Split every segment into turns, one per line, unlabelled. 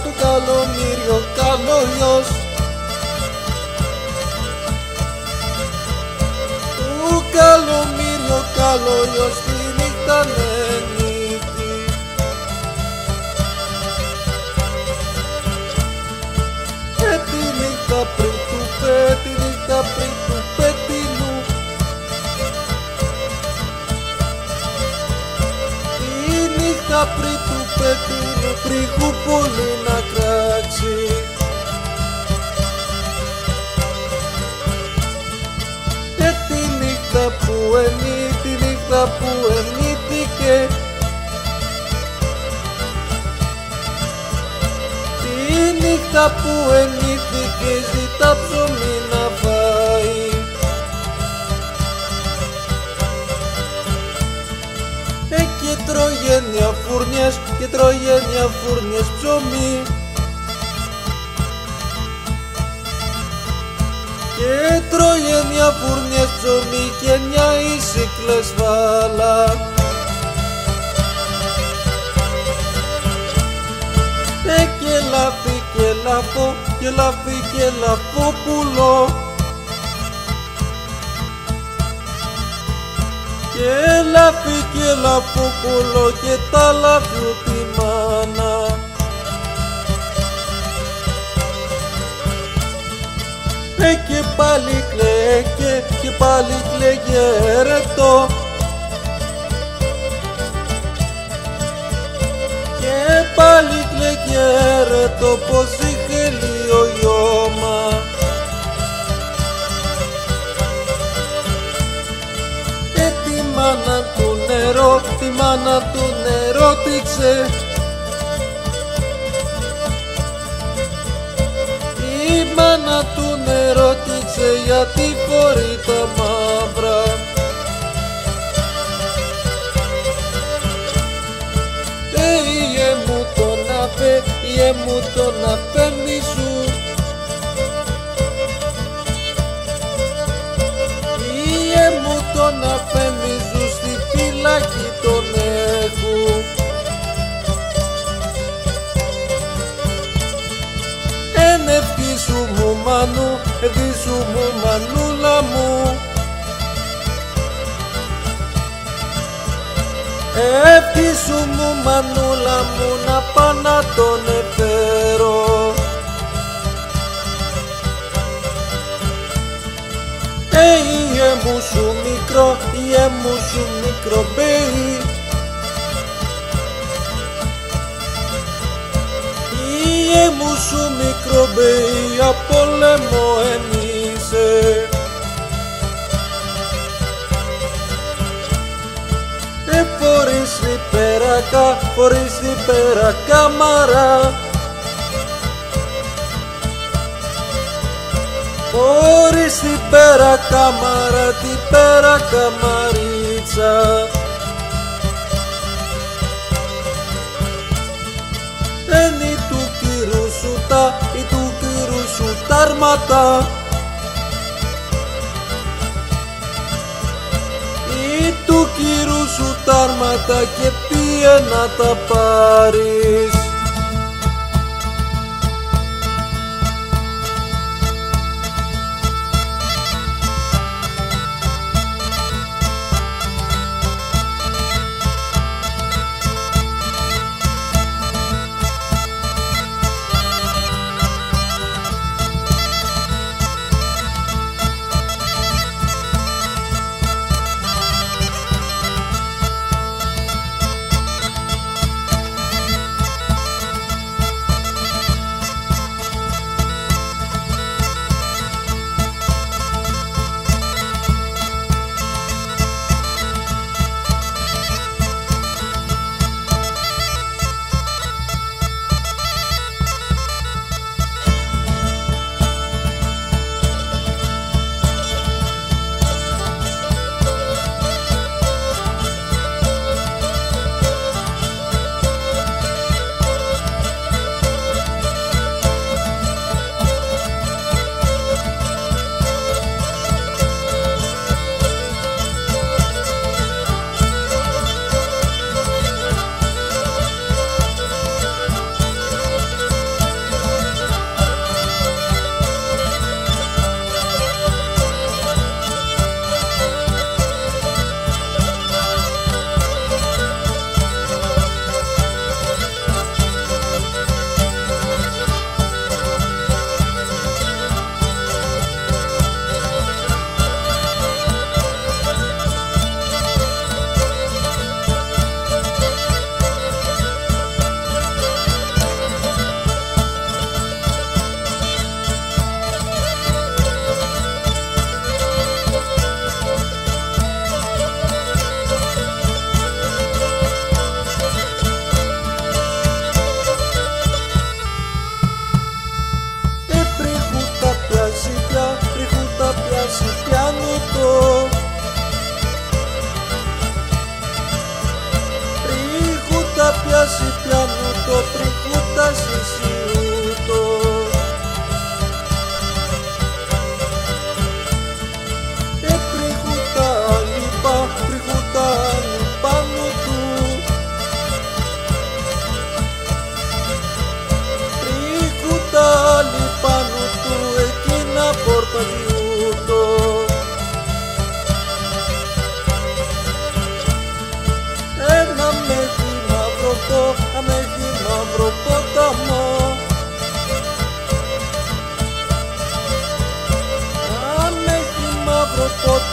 του καλομύριο καλογιός, του καλομύριο καλογιός τη νύχτα νύχτη. Και τη νύχτα πριν του τη νύχτα πριν του πέτεινου, τη νύχτα πριν του πέτεινου τρίχου πολύ να κράξει. Και τη νύχτα που τη νύχτα που εννύθηκε, τη νύχτα που εννύθηκε ζητά ψωμί να φάει. Και τρώγενια φούρνιες ψωμί, και τρώγενια φούρνιες ψωμί και μια ήσυκλες βάλα. Και λαφί και λαφόπουλο, και λαφί και λαφόπουλο και τα λαφιού τη μάνα. Και πάλι κλαίγε και πάλι κλαίγε έρετο, και πάλι κλαίγε έρετο πως είχε λίγο γιώμα. Τη μάνα του νερότηξε, τη μάνα του νερότηξε γιατί φορεί τα μαύρα. Ιε μου τον αφέντη σου, ιε μου τον αφέντη σου στη φυλακή τον έχω. Εν ευχή σου μου μανού, ευχή σου μου μανούλα μου, ευχή σου μου μανούλα μου να πάω να τον εφέρω. Ιε μου σου μικρό, ιε μου σου μικρό μπέι, ιε μου σου μικρό μπέι από λαιμό εν είσαι. Φορείς την πέρα κάμαρα, φορείς την πέρα κάμαρα, την πέρα καμαρίτσα. Είναι του κύρου σου τα αρμάτα, του κύρου σου τα άρματα και πήγε να τα πάρεις.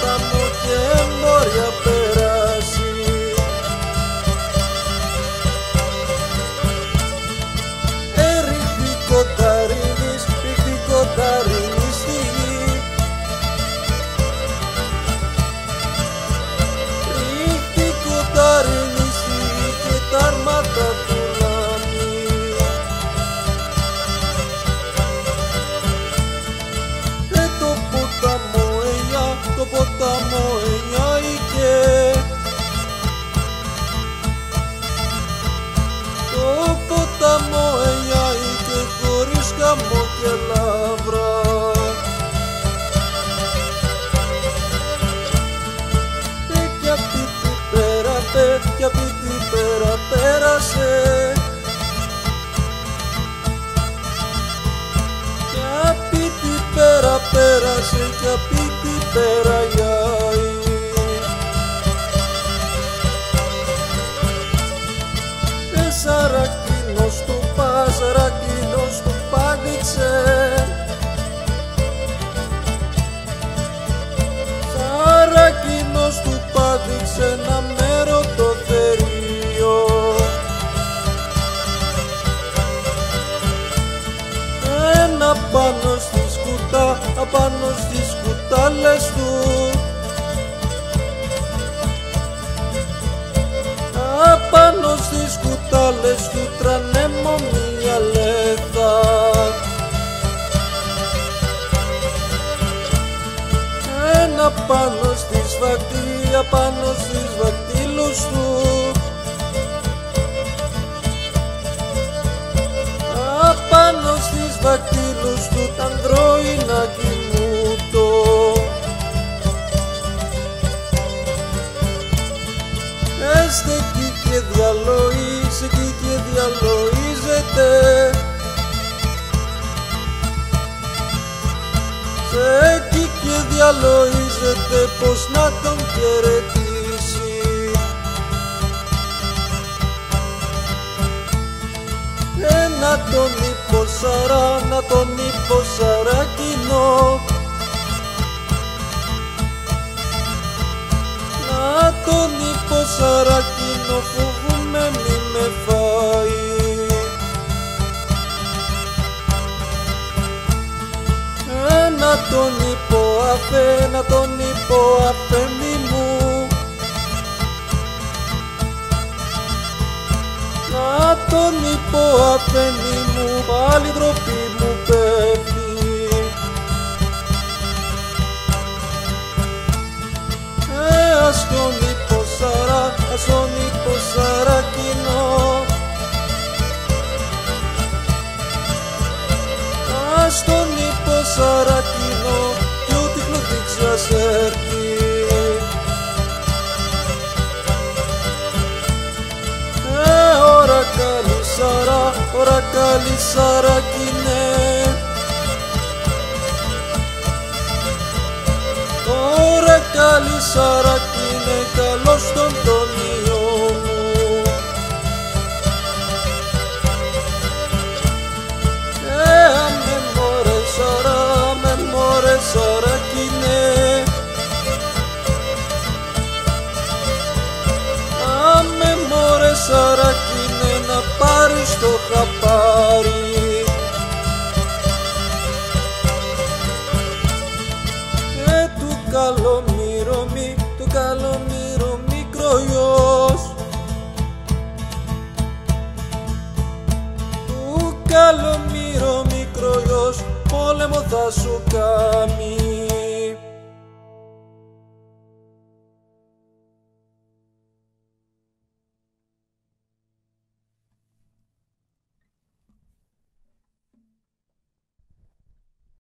ποταμό και μόρια περάσει. Ρίχτη κονταρίνης στη γη. Ρίχτη κονταρίνης στη γη και τα αρμάτα του λάμι. Το ποταμό ενιάηκε, το ποταμό ενιάηκε χωρίς χαμό και λαύρα. Κι απ' την πέρα πέρασε, κι απ' την πέρα πέρασε, κι απ' την πέρα γιάει. Σαρακίνος του πάντηξε, Σαρακίνος του πάντηξε ένα μέρο το θερίο. Ένα πάνω στις κουτάλες του, απάνω στις κουτάλες του τρανέμω μια λέθα. Ένα πάνω στις βακτήλους του, απάνω στις βακτήλους του τ' ανδρώινακι μου το. Εκεί και διαλοίζεται, εκεί και διαλοίζεται, πως να τον χαιρετήσει. Να τον είπω Σαρακίνο, να τον είπω Σαρακίνο, φοβούμαι μη με φάει. Να τον είπω αφέντη μου, να τον είπω αφέντη μου, πάλι ντροπή μου πέφτει. Ας τον είπω Σαρακίνο, ας τον είπω Σαρακίνο, κι ό,τι χλωδίξιας έρθει. Ωρα καλή Σαρακίνε, ωρα καλή Σαρακίνε, καλώς τον τονιό μου. Με μωρέ Σαρακίνε, με μωρέ Σαρακίνε, να πάρεις το χαπάρι. Του Καλομύρου μικρογιός, του Καλομύρου μικρογιός, πόλεμο θα σου κάνει.